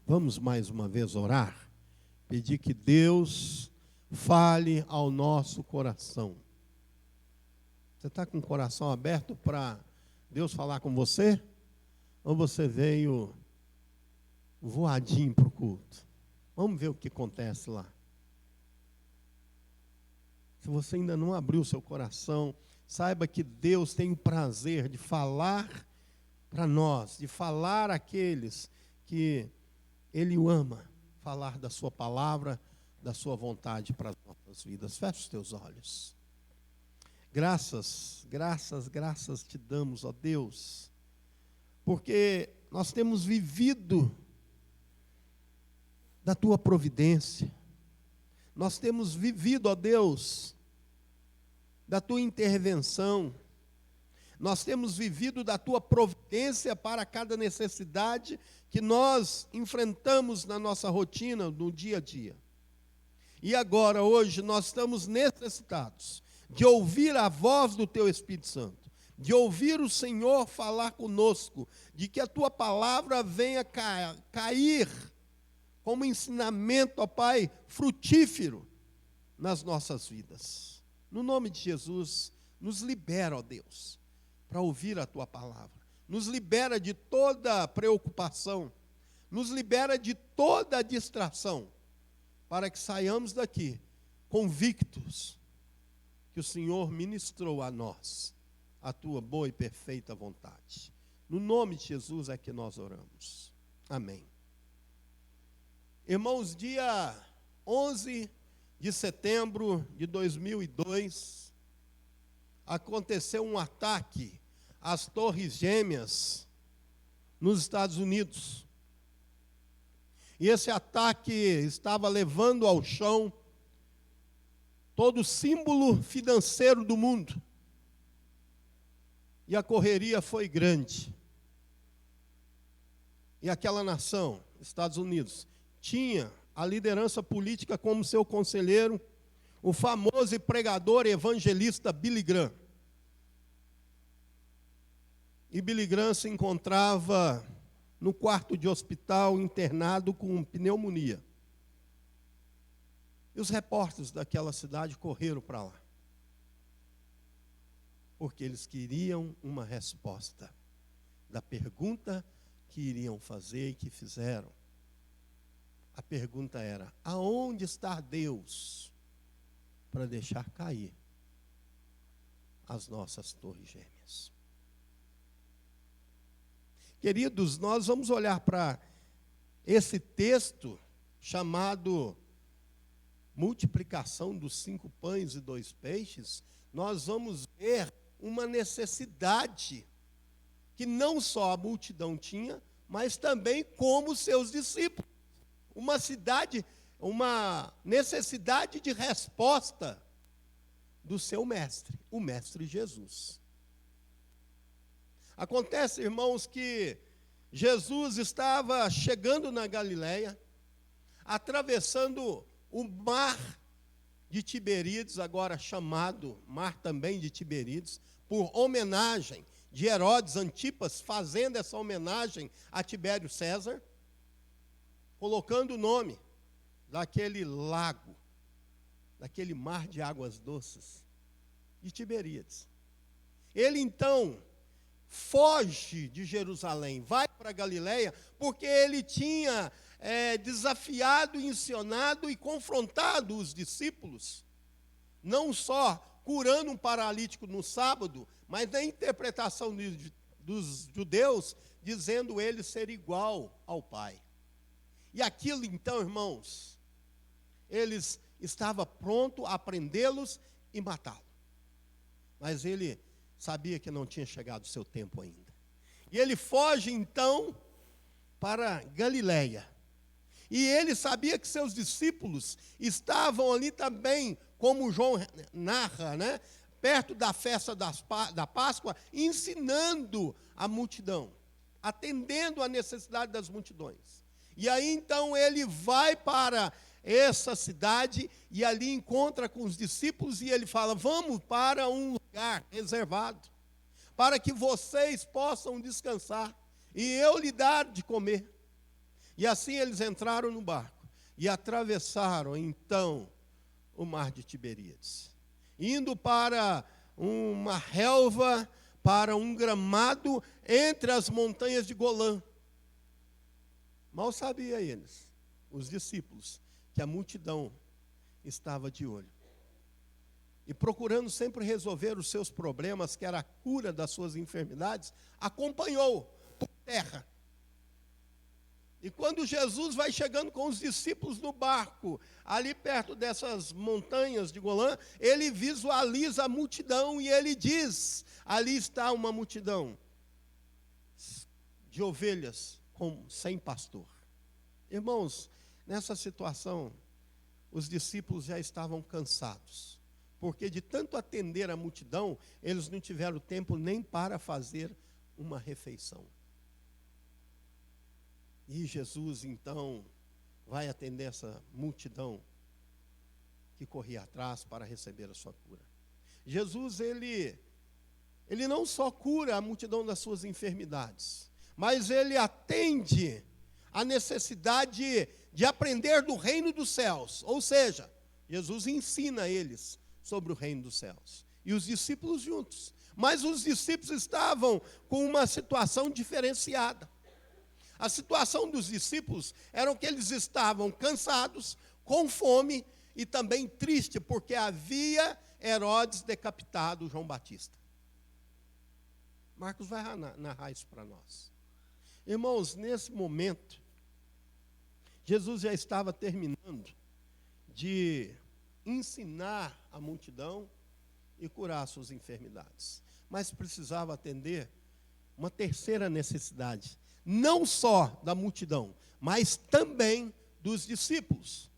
Vamos mais uma vez orar, pedir que Deus fale ao nosso coração. Você está com o coração aberto para Deus falar com você? Ou você veio voadinho para o culto? Vamos ver o que acontece lá. Se você ainda não abriu seu coração, saiba que Deus tem o prazer de falar para nós, de falar àqueles que Ele o ama, falar da sua palavra, da sua vontade para as nossas vidas. Feche os teus olhos. Graças te damos, ó Deus, porque nós temos vivido da tua providência. Nós temos vivido, ó Deus, da tua intervenção. Nós temos vivido da tua providência para cada necessidade que nós enfrentamos na nossa rotina, no dia a dia. E agora, hoje, nós estamos necessitados de ouvir a voz do teu Espírito Santo, de ouvir o Senhor falar conosco, de que a tua palavra venha cair como ensinamento, ó Pai, frutífero nas nossas vidas. No nome de Jesus, nos libera, ó Deus, para ouvir a tua palavra. Nos libera de toda preocupação, nos libera de toda distração, para que saiamos daqui convictos que o Senhor ministrou a nós a tua boa e perfeita vontade. No nome de Jesus é que nós oramos. Amém. Irmãos, dia 11 de setembro de 2002, aconteceu um ataque às Torres Gêmeas nos Estados Unidos. E esse ataque estava levando ao chão todo o símbolo financeiro do mundo. E a correria foi grande. E aquela nação, Estados Unidos, tinha a liderança política como seu conselheiro, o famoso e pregador evangelista Billy Graham. E Billy Graham se encontrava no quarto de hospital, internado com pneumonia. E os repórteres daquela cidade correram para lá, porque eles queriam uma resposta da pergunta que iriam fazer e que fizeram. A pergunta era: aonde está Deus para deixar cair as nossas torres gêmeas? Queridos, nós vamos olhar para esse texto chamado multiplicação dos 5 pães e 2 peixes. Nós vamos ver uma necessidade que não só a multidão tinha, mas também como seus discípulos. Uma necessidade de resposta do seu mestre, o mestre Jesus. Acontece, irmãos, que Jesus estava chegando na Galileia, atravessando o mar de Tiberíades, agora chamado mar também de Tiberíades, por homenagem de Herodes Antipas, fazendo essa homenagem a Tibério César, colocando o nome daquele lago, daquele mar de águas doces, de Tiberíades. Ele então foge de Jerusalém, vai para Galileia, porque ele tinha desafiado, ensinado e confrontado os discípulos, não só curando um paralítico no sábado, mas na interpretação dos judeus, dizendo ele ser igual ao Pai. E aquilo então, irmãos, eles estavam prontos a prendê-los e matá-lo. Mas ele sabia que não tinha chegado o seu tempo ainda. E ele foge então para Galileia. E ele sabia que seus discípulos estavam ali também, como João narra, né? Perto da festa da Páscoa, ensinando a multidão, atendendo à necessidade das multidões. E aí então ele vai para essa cidade e ali encontra com os discípulos e ele fala: vamos para um lugar reservado, para que vocês possam descansar e eu lhe dar de comer. E assim eles entraram no barco e atravessaram então o mar de Tiberíades, indo para uma relva, para um gramado entre as montanhas de Golã. Mal sabia eles, os discípulos, que a multidão estava de olho. E procurando sempre resolver os seus problemas, que era a cura das suas enfermidades, acompanhou por terra. E quando Jesus vai chegando com os discípulos no barco, ali perto dessas montanhas de Golã, ele visualiza a multidão e ele diz: ali está uma multidão de ovelhas sem pastor. Irmãos, nessa situação, os discípulos já estavam cansados, porque de tanto atender a multidão, eles não tiveram tempo nem para fazer uma refeição. E Jesus, então, vai atender essa multidão que corria atrás para receber a sua cura. Jesus, ele não só cura a multidão das suas enfermidades, mas ele atende a necessidade de aprender do reino dos céus. Ou seja, Jesus ensina a eles sobre o reino dos céus. E os discípulos juntos. Mas os discípulos estavam com uma situação diferenciada. A situação dos discípulos era que eles estavam cansados, com fome e também triste, porque havia Herodes decapitado João Batista. Marcos vai narrar isso para nós. Irmãos, nesse momento, Jesus já estava terminando de ensinar a multidão e curar suas enfermidades. Mas precisava atender uma terceira necessidade, não só da multidão, mas também dos discípulos.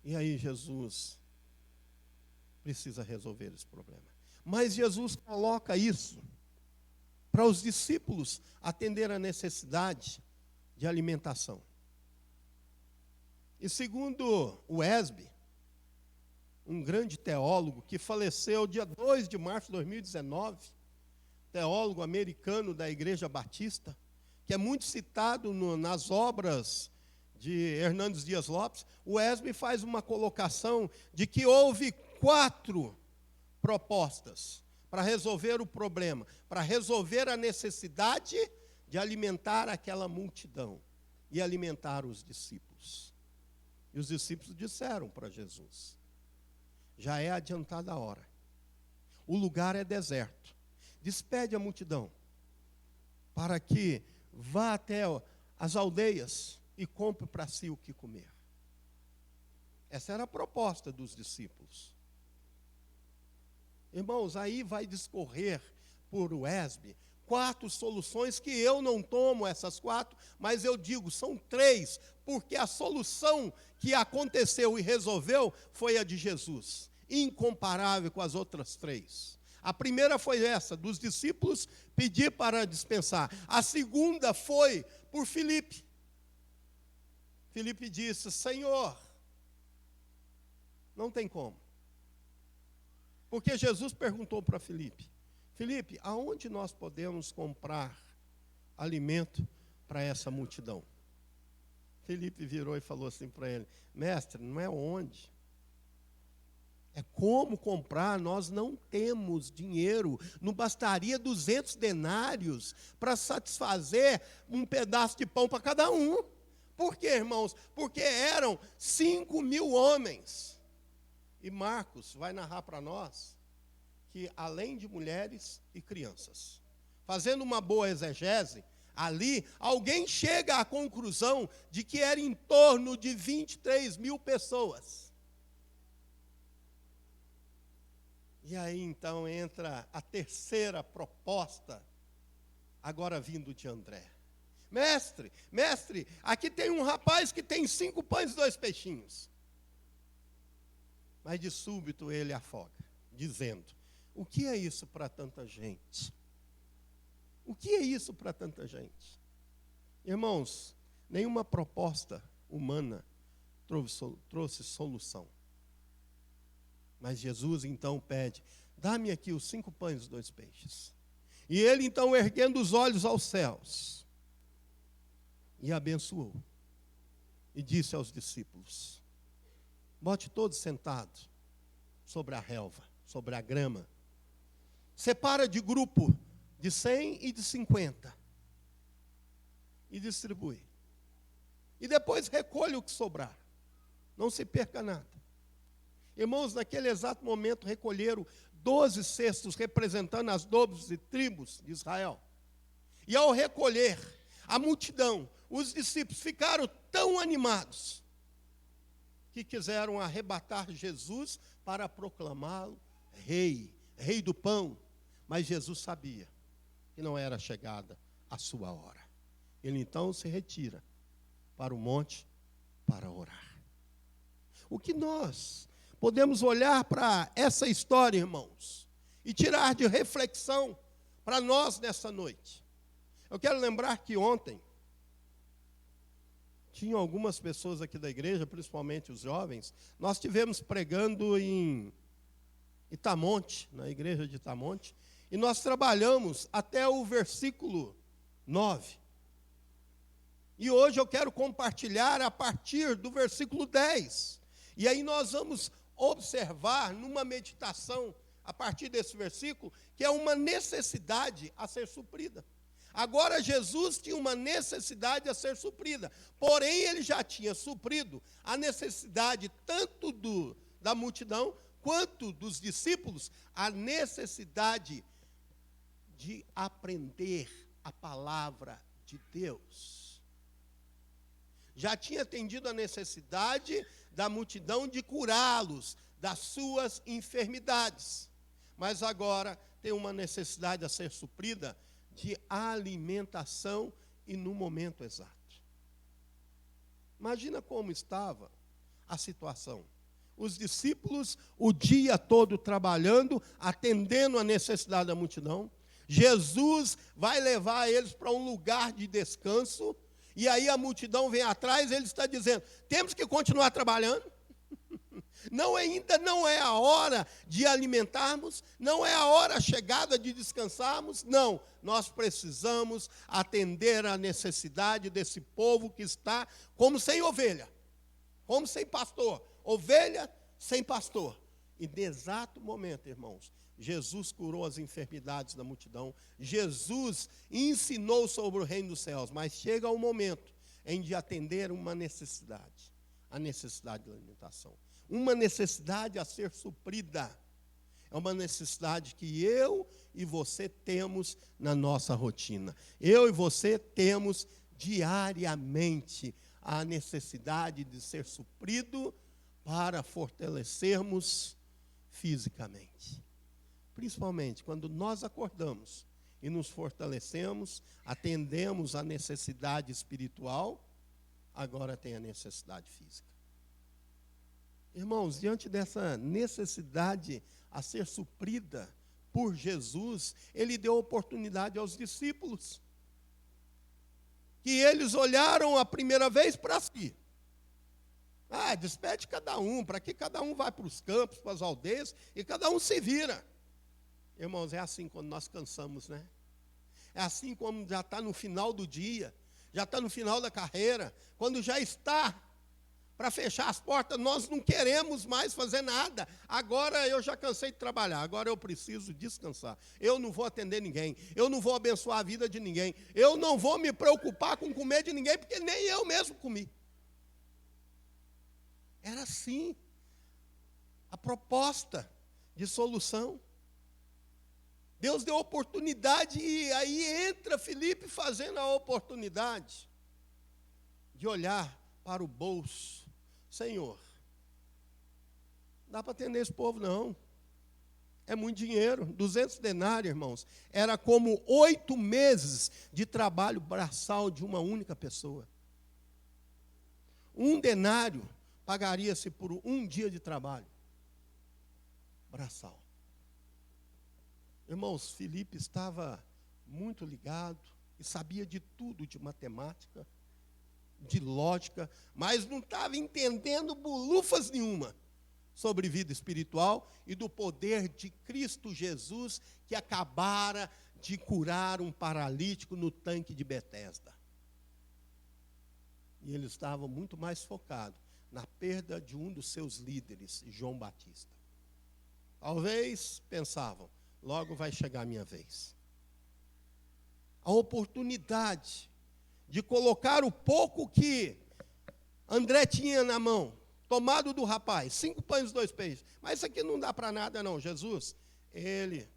E aí Jesus precisa resolver esse problema. Mas Jesus coloca isso para os discípulos atender a necessidade de alimentação. E segundo o Esbe, um grande teólogo que faleceu dia 2 de março de 2019, teólogo americano da Igreja Batista, que é muito citado nas obras de Hernandes Dias Lopes, o Esbe faz uma colocação de que houve 4 propostas para resolver o problema, para resolver a necessidade de alimentar aquela multidão e alimentar os discípulos. E os discípulos disseram para Jesus: já é adiantada a hora, o lugar é deserto, despede a multidão, para que vá até as aldeias e compre para si o que comer. Essa era a proposta dos discípulos. Irmãos, aí vai discorrer por Esbe 4 soluções, que eu não tomo essas 4, mas eu digo, são 3, porque a solução que aconteceu e resolveu foi a de Jesus, incomparável com as outras 3. A primeira foi essa, dos discípulos pedir para dispensar. A segunda foi por Filipe. Filipe disse: Senhor, não tem como. Porque Jesus perguntou para Filipe: Filipe, aonde nós podemos comprar alimento para essa multidão? Filipe virou e falou assim para ele: mestre, não é onde, é como comprar. Nós não temos dinheiro, não bastaria 200 denários para satisfazer um pedaço de pão para cada um. Por quê, irmãos? Porque eram 5.000 homens. E Marcos vai narrar para nós que, além de mulheres e crianças, fazendo uma boa exegese, ali alguém chega à conclusão de que era em torno de 23.000 pessoas. E aí então entra a terceira proposta, agora vindo de André. Mestre, aqui tem um rapaz que tem 5 pães e 2 peixinhos. Mas de súbito ele afoga, dizendo: o que é isso para tanta gente? O que é isso para tanta gente? Irmãos, nenhuma proposta humana trouxe solução. Mas Jesus então pede: dá-me aqui os 5 pães e 2 peixes. E ele então, erguendo os olhos aos céus, e abençoou. E disse aos discípulos: bote todos sentados sobre a relva, sobre a grama. Separa de grupo de 100 e de 50. E distribui. E depois recolhe o que sobrar. Não se perca nada. Irmãos, naquele exato momento recolheram 12 cestos representando as 12 tribos de Israel. E ao recolher, a multidão, os discípulos ficaram tão animados que quiseram arrebatar Jesus para proclamá-lo rei, rei do pão. Mas Jesus sabia que não era chegada a sua hora. Ele então se retira para o monte para orar. O que nós podemos olhar para essa história, irmãos, e tirar de reflexão para nós nessa noite? Eu quero lembrar que ontem tinham algumas pessoas aqui da igreja, principalmente os jovens. Nós estivemos pregando em Itamonte, na igreja de Itamonte, e nós trabalhamos até o versículo 9. E hoje eu quero compartilhar a partir do versículo 10. E aí nós vamos observar numa meditação, a partir desse versículo, que é uma necessidade a ser suprida. Agora Jesus tinha uma necessidade a ser suprida, porém ele já tinha suprido a necessidade tanto da multidão, quanto dos discípulos, a necessidade de aprender a palavra de Deus. Já tinha atendido a necessidade da multidão de curá-los das suas enfermidades, mas agora tem uma necessidade a ser suprida de alimentação e no momento exato. Imagina como estava a situação. Os discípulos o dia todo trabalhando, atendendo a necessidade da multidão. Jesus vai levar eles para um lugar de descanso, e aí a multidão vem atrás, ele está dizendo: temos que continuar trabalhando. Ainda não é a hora de alimentarmos, não é a hora chegada de descansarmos, não. Nós precisamos atender a necessidade desse povo que está como sem ovelha, como sem pastor, ovelha sem pastor. E de exato momento, irmãos, Jesus curou as enfermidades da multidão, Jesus ensinou sobre o reino dos céus, mas chega o momento em de atender uma necessidade, a necessidade de alimentação. Uma necessidade a ser suprida. É uma necessidade que eu e você temos na nossa rotina. Eu e você temos diariamente a necessidade de ser suprido para fortalecermos fisicamente. Principalmente quando nós acordamos e nos fortalecemos, atendemos a necessidade espiritual, agora tem a necessidade física. Irmãos, diante dessa necessidade a ser suprida por Jesus, ele deu oportunidade aos discípulos, que eles olharam a primeira vez para si. Despede cada um, para que cada um vai para os campos, para as aldeias, e cada um se vira. Irmãos, é assim quando nós cansamos, né? É assim quando já está no final do dia, já está no final da carreira, quando já está para fechar as portas, nós não queremos mais fazer nada. Agora eu já cansei de trabalhar, agora eu preciso descansar. Eu não vou atender ninguém, eu não vou abençoar a vida de ninguém, eu não vou me preocupar com comer de ninguém, porque nem eu mesmo comi. Era assim a proposta de solução. Deus deu oportunidade e aí entra Filipe fazendo a oportunidade de olhar para o bolso. Senhor, não dá para atender esse povo não. É muito dinheiro, 200 denários, irmãos. Era como 8 meses de trabalho braçal de uma única pessoa. 1 denário pagaria-se por 1 dia de trabalho braçal. Irmãos, Filipe estava muito ligado e sabia de tudo de matemática, de lógica, mas não estava entendendo bolufas nenhuma sobre vida espiritual e do poder de Cristo Jesus que acabara de curar um paralítico no tanque de Betesda. E ele estava muito mais focado na perda de um dos seus líderes, João Batista. Talvez pensavam, logo vai chegar a minha vez. A oportunidade de colocar o pouco que André tinha na mão, tomado do rapaz, 5 pães e 2 peixes. Mas isso aqui não dá para nada não, Jesus. Ele,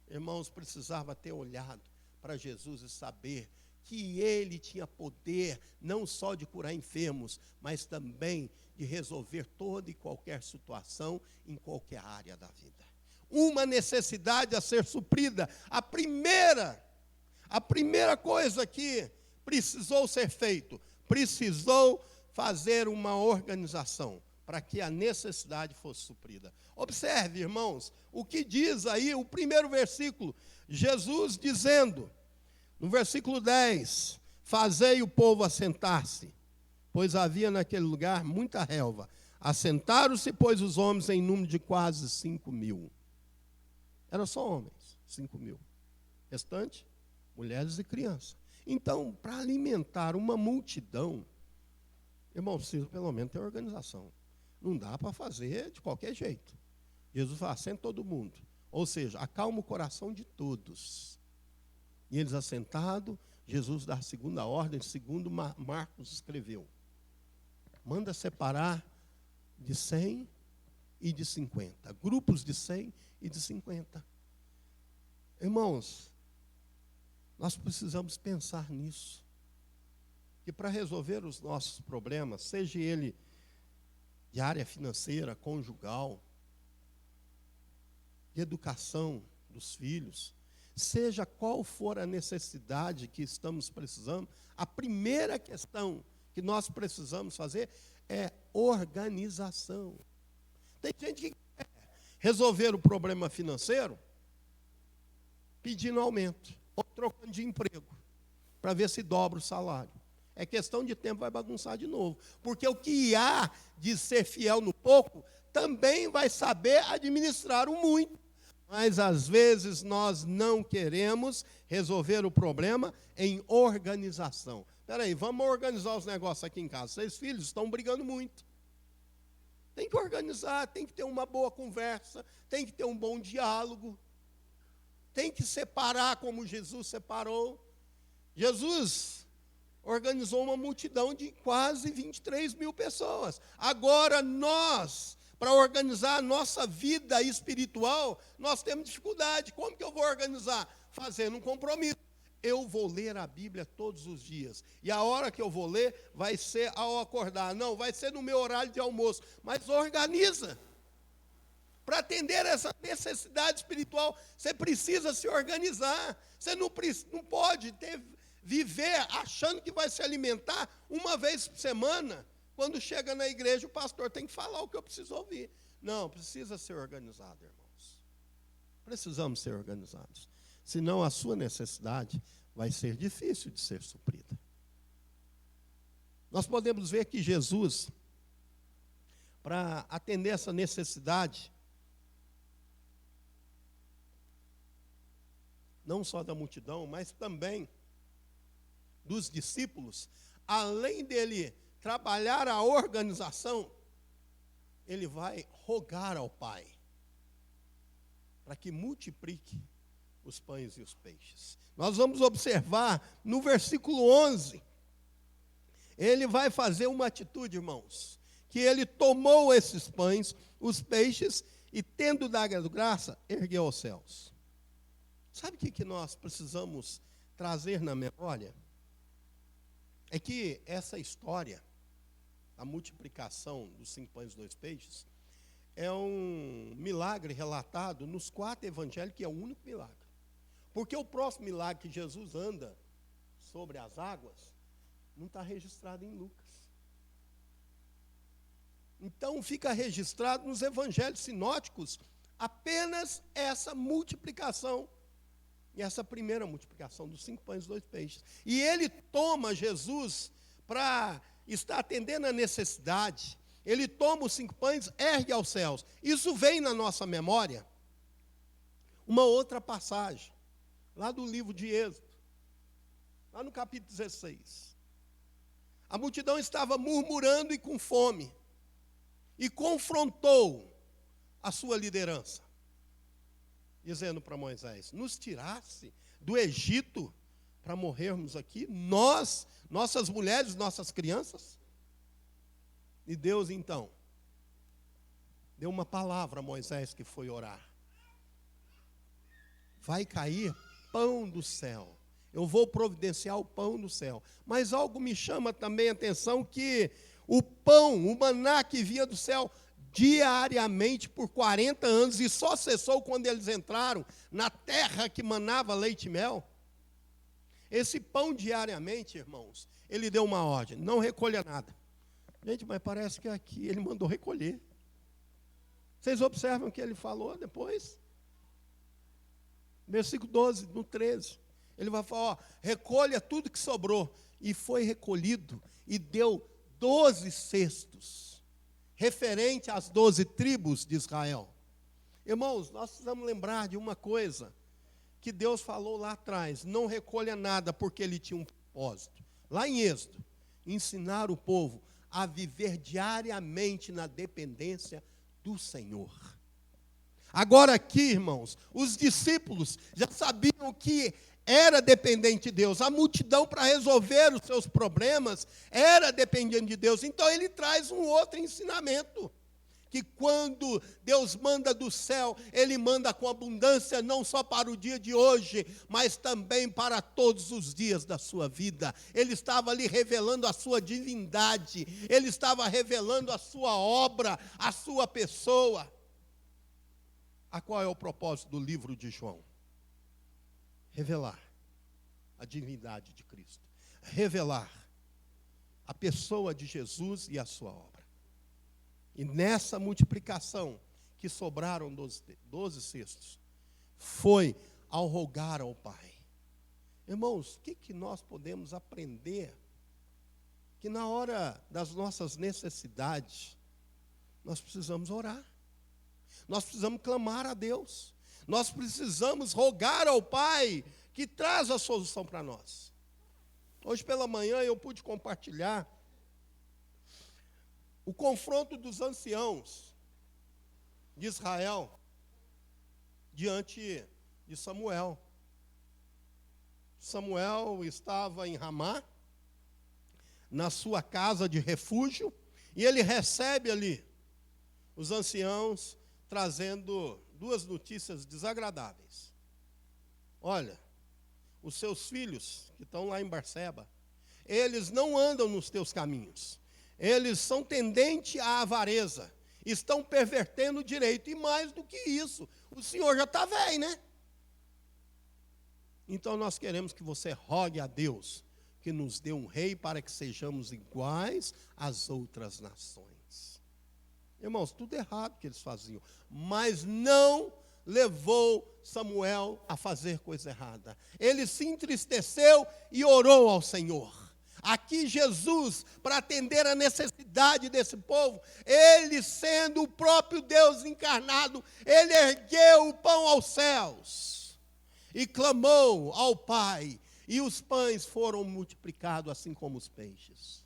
irmãos, precisava ter olhado para Jesus e saber que ele tinha poder não só de curar enfermos, mas também de resolver toda e qualquer situação em qualquer área da vida. Uma necessidade a ser suprida. A primeira coisa que precisou ser feito, precisou fazer uma organização para que a necessidade fosse suprida. Observe, irmãos, o que diz aí o primeiro versículo, Jesus dizendo, no versículo 10, fazei o povo assentar-se, pois havia naquele lugar muita relva. Assentaram-se, pois, os homens em número de quase 5.000. Eram só homens, 5.000. Restante, mulheres e crianças. Então, para alimentar uma multidão, irmão, precisa pelo menos ter organização. Não dá para fazer de qualquer jeito. Jesus fala, assenta todo mundo. Ou seja, acalma o coração de todos. E eles assentados, Jesus dá a segunda ordem, segundo Marcos escreveu. Manda separar de 100 e de 50. Grupos de 100 e de 50. Irmãos, nós precisamos pensar nisso. Que para resolver os nossos problemas, seja ele de área financeira, conjugal, de educação dos filhos, seja qual for a necessidade que estamos precisando, a primeira questão que nós precisamos fazer é organização. Tem gente que quer resolver o problema financeiro pedindo aumento, ou trocando de emprego, para ver se dobra o salário. É questão de tempo, vai bagunçar de novo. Porque o que há de ser fiel no pouco, também vai saber administrar o muito. Mas, às vezes, nós não queremos resolver o problema em organização. Espera aí, vamos organizar os negócios aqui em casa. 6 filhos estão brigando muito. Tem que organizar, tem que ter uma boa conversa, tem que ter um bom diálogo. Tem que separar como Jesus separou. Jesus organizou uma multidão de quase 23.000 pessoas. Agora nós, para organizar a nossa vida espiritual, nós temos dificuldade. Como que eu vou organizar? Fazendo um compromisso. Eu vou ler a Bíblia todos os dias. E a hora que eu vou ler vai ser ao acordar. Não, vai ser no meu horário de almoço. Mas organiza. Para atender essa necessidade espiritual, você precisa se organizar. Você não pode viver achando que vai se alimentar uma vez por semana. Quando chega na igreja, o pastor tem que falar o que eu preciso ouvir. Não, precisa ser organizado, irmãos. Precisamos ser organizados. Senão a sua necessidade vai ser difícil de ser suprida. Nós podemos ver que Jesus, para atender essa necessidade, não só da multidão, mas também dos discípulos, além dele trabalhar a organização, ele vai rogar ao Pai para que multiplique os pães e os peixes. Nós vamos observar no versículo 11, ele vai fazer uma atitude, irmãos, que ele tomou esses pães, os peixes, e tendo dado graça, ergueu aos céus. Sabe o que nós precisamos trazer na memória? É que essa história, a multiplicação dos 5 pães e 2 peixes, é um milagre relatado nos 4 evangelhos, que é o único milagre. Porque o próximo milagre que Jesus anda sobre as águas, não está registrado em Lucas. Então fica registrado nos evangelhos sinóticos apenas essa multiplicação. E essa primeira multiplicação dos 5 pães e 2 peixes. E ele toma Jesus para estar atendendo a necessidade. Ele toma os 5 pães, ergue aos céus. Isso vem na nossa memória. Uma outra passagem, lá do livro de Êxodo, lá no capítulo 16. A multidão estava murmurando e com fome, e confrontou a sua liderança, dizendo para Moisés: nos tirasse do Egito para morrermos aqui, nós, nossas mulheres, nossas crianças? E Deus, então, deu uma palavra a Moisés, que foi orar: vai cair pão do céu. Eu vou providenciar o pão do céu. Mas algo me chama também a atenção, que o pão, o maná que vinha do céu diariamente por 40 anos, e só cessou quando eles entraram na terra que manava leite e mel. Esse pão diariamente, irmãos, ele deu uma ordem: não recolha nada. Gente, mas parece que aqui ele mandou recolher. Vocês observam o que ele falou depois? Versículo 12, no 13. Ele vai falar: ó, recolha tudo que sobrou. E foi recolhido, e deu 12 cestos, referente às 12 tribos de Israel. Irmãos, nós precisamos lembrar de uma coisa que Deus falou lá atrás: não recolha nada, porque ele tinha um propósito. Lá em Êxodo, ensinar o povo a viver diariamente na dependência do Senhor. Agora aqui, irmãos, os discípulos já sabiam que era dependente de Deus. A multidão, para resolver os seus problemas, era dependente de Deus. Então ele traz um outro ensinamento: que quando Deus manda do céu, Ele manda com abundância, não só para o dia de hoje, mas também para todos os dias da sua vida. Ele estava ali revelando a sua divindade, Ele estava revelando a sua obra, a sua pessoa. A qual é o propósito do livro de João? Revelar a divindade de Cristo, revelar a pessoa de Jesus e a sua obra. E nessa multiplicação que sobraram 12 cestos, foi ao rogar ao Pai. Irmãos, o que nós podemos aprender? Que na hora das nossas necessidades, nós precisamos orar. Nós precisamos clamar a Deus. Nós precisamos rogar ao Pai, que traz a solução para nós. Hoje pela manhã eu pude compartilhar o confronto dos anciãos de Israel diante de Samuel. Samuel estava em Ramá, na sua casa de refúgio, e ele recebe ali os anciãos trazendo duas notícias desagradáveis. Olha, os seus filhos que estão lá em Berseba, eles não andam nos teus caminhos. Eles são tendentes à avareza, estão pervertendo o direito. E mais do que isso, o senhor já está velho, né? Então nós queremos que você rogue a Deus que nos dê um rei para que sejamos iguais às outras nações. Irmãos, tudo errado que eles faziam, mas não levou Samuel a fazer coisa errada. Ele se entristeceu e orou ao Senhor. Aqui Jesus, para atender a necessidade desse povo, ele sendo o próprio Deus encarnado, ele ergueu o pão aos céus e clamou ao Pai, e os pães foram multiplicados assim como os peixes.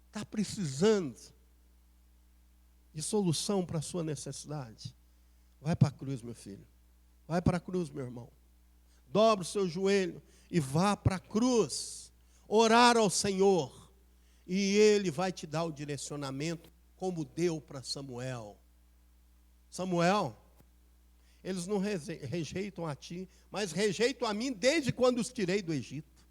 Está precisando de solução para a sua necessidade? Vai para a cruz, meu filho. Vai para a cruz, meu irmão. Dobra o seu joelho e vá para a cruz. Orar ao Senhor. E Ele vai te dar o direcionamento como deu para Samuel. Samuel, eles não rejeitam a ti, mas rejeitam a mim desde quando os tirei do Egito.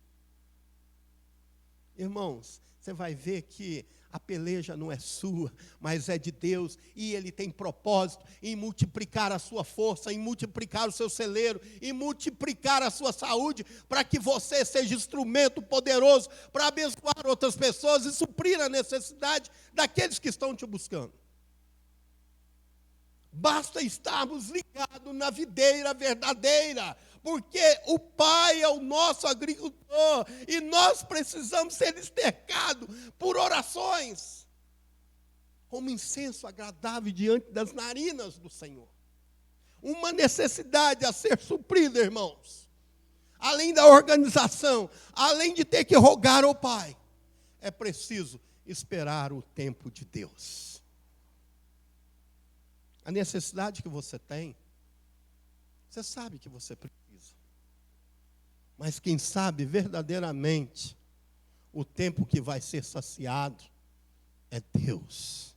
Irmãos, você vai ver que a peleja não é sua, mas é de Deus, e Ele tem propósito em multiplicar a sua força, em multiplicar o seu celeiro, em multiplicar a sua saúde, para que você seja instrumento poderoso para abençoar outras pessoas e suprir a necessidade daqueles que estão te buscando. Basta estarmos ligados na videira verdadeira, porque o Pai é o nosso agricultor e nós precisamos ser estercados por orações, como incenso agradável diante das narinas do Senhor. Uma necessidade a ser suprida, irmãos, além da organização, além de ter que rogar ao Pai, é preciso esperar o tempo de Deus. A necessidade que você tem, você sabe que você precisa. Mas quem sabe verdadeiramente o tempo que vai ser saciado é Deus.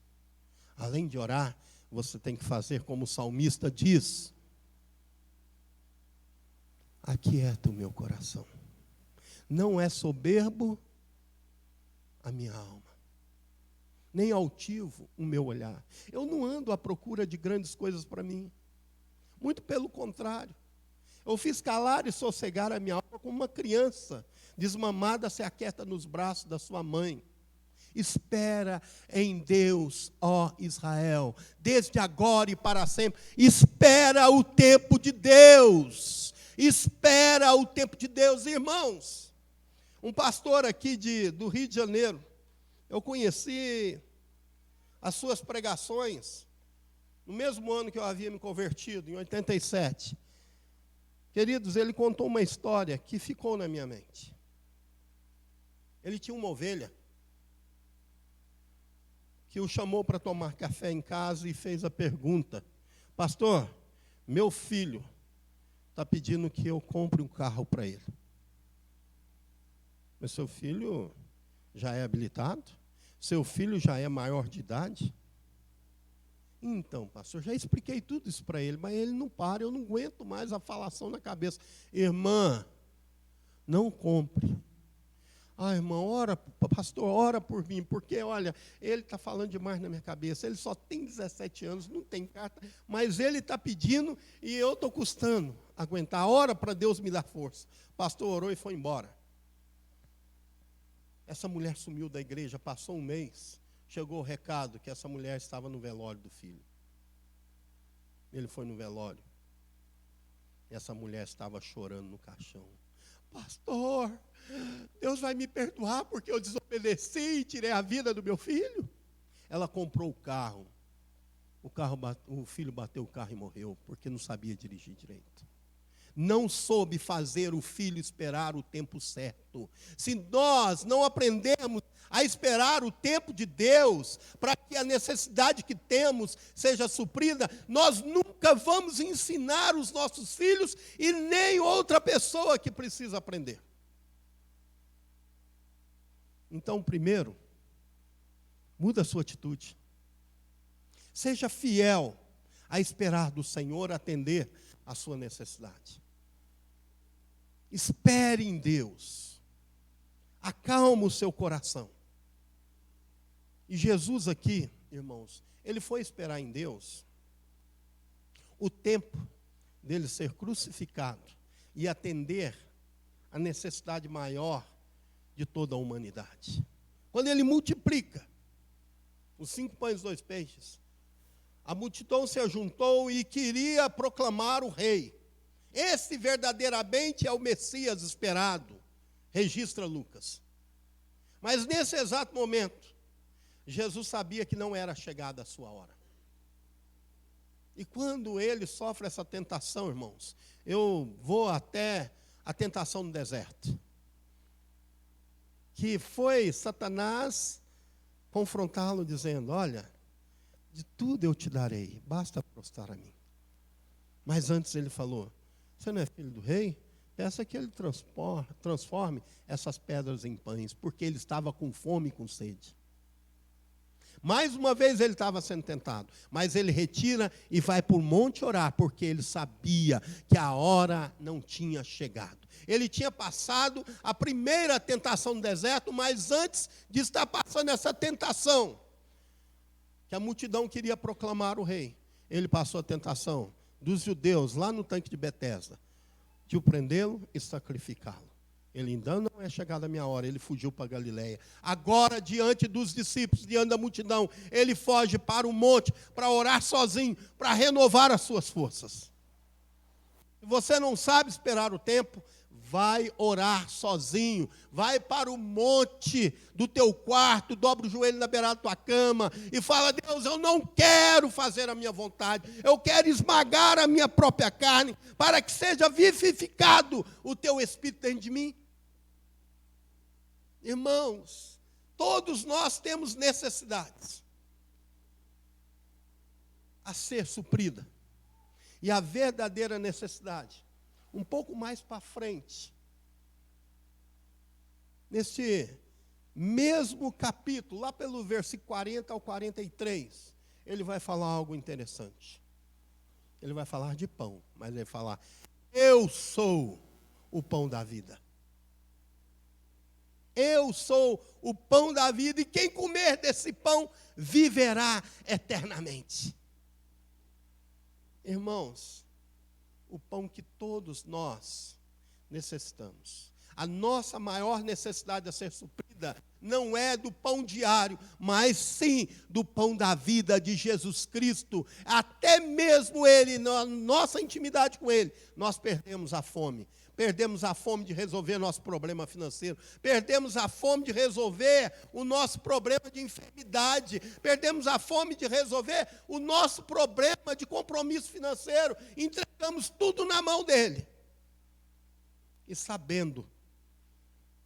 Além de orar, você tem que fazer como o salmista diz: aquieta o meu coração. Não é soberbo a minha alma, nem altivo o meu olhar. Eu não ando à procura de grandes coisas para mim. Muito pelo contrário. Eu fiz calar e sossegar a minha alma como uma criança desmamada se aquieta nos braços da sua mãe. Espera em Deus, ó Israel, desde agora e para sempre. Espera o tempo de Deus. Espera o tempo de Deus, irmãos. Um pastor aqui do Rio de Janeiro, eu conheci as suas pregações no mesmo ano que eu havia me convertido, em 87. Queridos, ele contou uma história que ficou na minha mente. Ele tinha uma ovelha que o chamou para tomar café em casa e fez a pergunta: pastor, meu filho está pedindo que eu compre um carro para ele. Mas seu filho já é habilitado? Seu filho já é maior de idade? Então, pastor, já expliquei tudo isso para ele, mas ele não para, eu não aguento mais a falação na cabeça. Irmã, não compre. Ah, irmão, pastor, ora por mim, porque, olha, ele está falando demais na minha cabeça. Ele só tem 17 anos, não tem carta, mas ele está pedindo e eu estou custando aguentar. Ora para Deus me dar força. O pastor orou e foi embora. Essa mulher sumiu da igreja, passou um mês, chegou o recado que essa mulher estava no velório do filho. Ele foi no velório. E essa mulher estava chorando no caixão. Pastor, Deus vai me perdoar porque eu desobedeci e tirei a vida do meu filho? Ela comprou o carro. O filho bateu o carro e morreu, porque não sabia dirigir direito. Não soube fazer o filho esperar o tempo certo. Se nós não aprendemos a esperar o tempo de Deus, para que a necessidade que temos seja suprida, nós nunca vamos ensinar os nossos filhos e nem outra pessoa que precisa aprender. Então, primeiro, muda a sua atitude. Seja fiel a esperar do Senhor atender a sua necessidade. Espere em Deus. Acalma o seu coração. E Jesus aqui, irmãos, ele foi esperar em Deus o tempo dele ser crucificado e atender a necessidade maior de toda a humanidade. Quando ele multiplica os 5 pães e 2 peixes, a multidão se ajuntou e queria proclamar o rei. Esse verdadeiramente é o Messias esperado, registra Lucas. Mas nesse exato momento, Jesus sabia que não era chegada a sua hora. E quando ele sofre essa tentação, irmãos, eu vou até a tentação no deserto, que foi Satanás confrontá-lo dizendo: olha, de tudo eu te darei, basta prostrar a mim. Mas antes ele falou: você não é filho do rei? Peça que ele transforme essas pedras em pães, porque ele estava com fome e com sede. Mais uma vez ele estava sendo tentado, mas ele retira e vai para o monte orar, porque ele sabia que a hora não tinha chegado. Ele tinha passado a primeira tentação no deserto, mas antes de estar passando essa tentação, que a multidão queria proclamar o rei, ele passou a tentação dos judeus lá no tanque de Betesda, de o prendê-lo e sacrificá-lo. Ele ainda não é chegada a minha hora, ele fugiu para Galileia. Agora, diante dos discípulos, diante da multidão, ele foge para o monte, para orar sozinho, para renovar as suas forças. Se você não sabe esperar o tempo, vai orar sozinho, vai para o monte do teu quarto, dobra o joelho na beirada da tua cama e fala: Deus, eu não quero fazer a minha vontade, eu quero esmagar a minha própria carne, para que seja vivificado o teu Espírito dentro de mim. Irmãos, Todos nós temos necessidades a ser suprida. E a verdadeira necessidade, um pouco mais para frente, nesse mesmo capítulo, lá pelo versículo 40 ao 43, ele vai falar algo interessante. Ele vai falar de pão, mas ele vai falar: eu sou o pão da vida. Eu sou o pão da vida, e quem comer desse pão viverá eternamente. Irmãos, o pão que todos nós necessitamos, a nossa maior necessidade a ser suprida não é do pão diário, mas sim do pão da vida de Jesus Cristo. Até mesmo Ele, na nossa intimidade com Ele, nós perdemos a fome. Perdemos a fome de resolver nosso problema financeiro. Perdemos a fome de resolver o nosso problema de enfermidade. Perdemos a fome de resolver o nosso problema de compromisso financeiro. Entregamos tudo na mão dele. E sabendo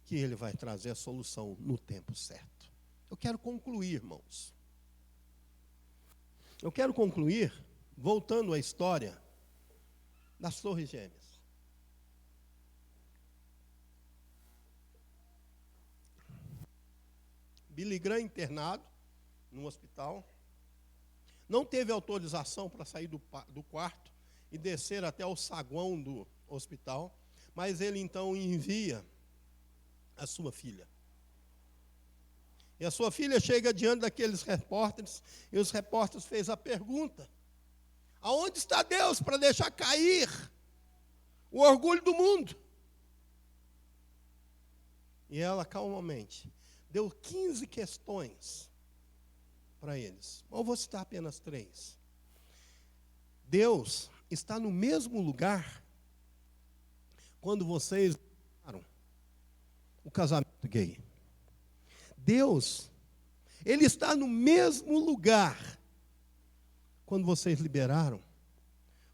que ele vai trazer a solução no tempo certo. Eu quero concluir, irmãos. Eu quero concluir voltando à história das Torres Gêmeas. Billy Graham internado no hospital, não teve autorização para sair do quarto e descer até o saguão do hospital, mas ele então envia a sua filha. E a sua filha chega diante daqueles repórteres, e os repórteres fez a pergunta: aonde está Deus para deixar cair o orgulho do mundo? E ela calmamente deu 15 questões para eles. Eu vou citar apenas 3. Deus está no mesmo lugar quando vocês liberaram o casamento gay. Deus, Ele está no mesmo lugar quando vocês liberaram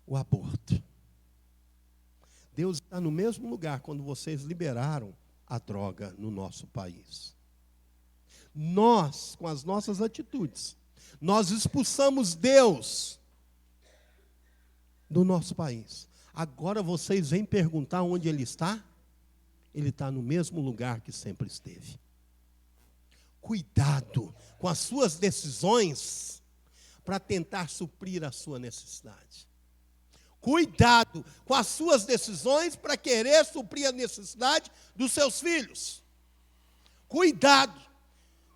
o aborto. Deus está no mesmo lugar quando vocês liberaram a droga no nosso país. Nós, com as nossas atitudes, nós expulsamos Deus do nosso país. Agora vocês vêm perguntar onde Ele está? Ele está no mesmo lugar que sempre esteve. Cuidado com as suas decisões para tentar suprir a sua necessidade. Cuidado com as suas decisões para querer suprir a necessidade dos seus filhos. Cuidado.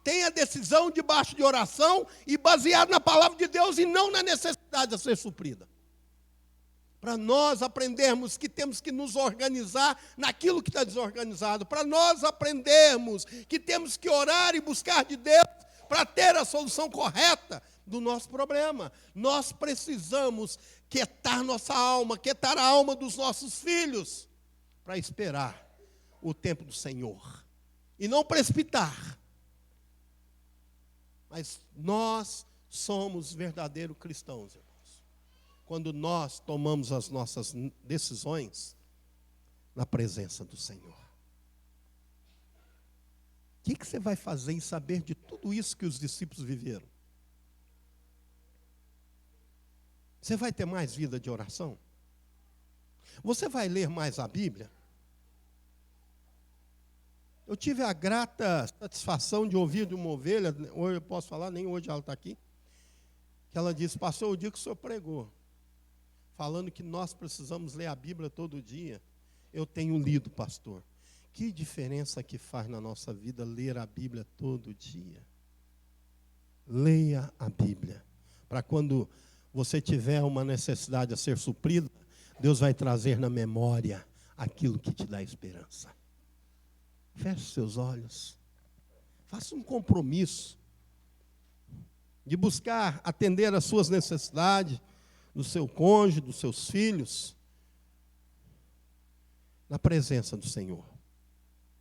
Tenha decisão debaixo de oração e baseado na palavra de Deus e não na necessidade a ser suprida. Para nós aprendermos que temos que nos organizar naquilo que está desorganizado. Para nós aprendermos que temos que orar e buscar de Deus para ter a solução correta do nosso problema. Nós precisamos quietar nossa alma, quietar a alma dos nossos filhos, para esperar o tempo do Senhor. E não precipitar. Mas nós somos verdadeiros cristãos, irmãos, quando nós tomamos as nossas decisões na presença do Senhor. O que você vai fazer em saber de tudo isso que os discípulos viveram? Você vai ter mais vida de oração? Você vai ler mais a Bíblia? Eu tive a grata satisfação de ouvir de uma ovelha, hoje eu posso falar, nem hoje ela está aqui, que ela disse: pastor, o dia que o senhor pregou, falando que nós precisamos ler a Bíblia todo dia, eu tenho lido, pastor. Que diferença que faz na nossa vida ler a Bíblia todo dia. Leia a Bíblia, para quando você tiver uma necessidade a ser suprida, Deus vai trazer na memória aquilo que te dá esperança. Feche seus olhos. Faça um compromisso de buscar atender às suas necessidades, do seu cônjuge, dos seus filhos, na presença do Senhor,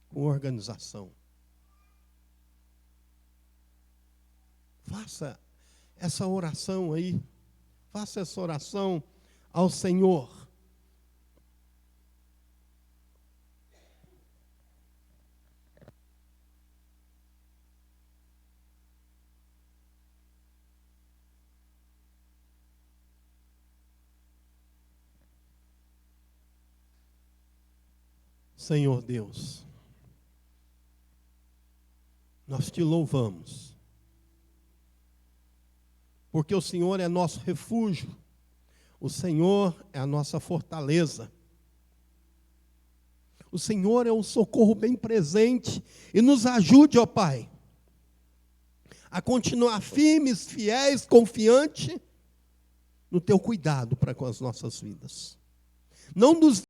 com organização. Faça essa oração aí. Faça essa oração ao Senhor. Senhor Deus, nós te louvamos, porque o Senhor é nosso refúgio, o Senhor é a nossa fortaleza, o Senhor é um socorro bem presente, e nos ajude, ó Pai, a continuar firmes, fiéis, confiantes no teu cuidado para com as nossas vidas. Não nos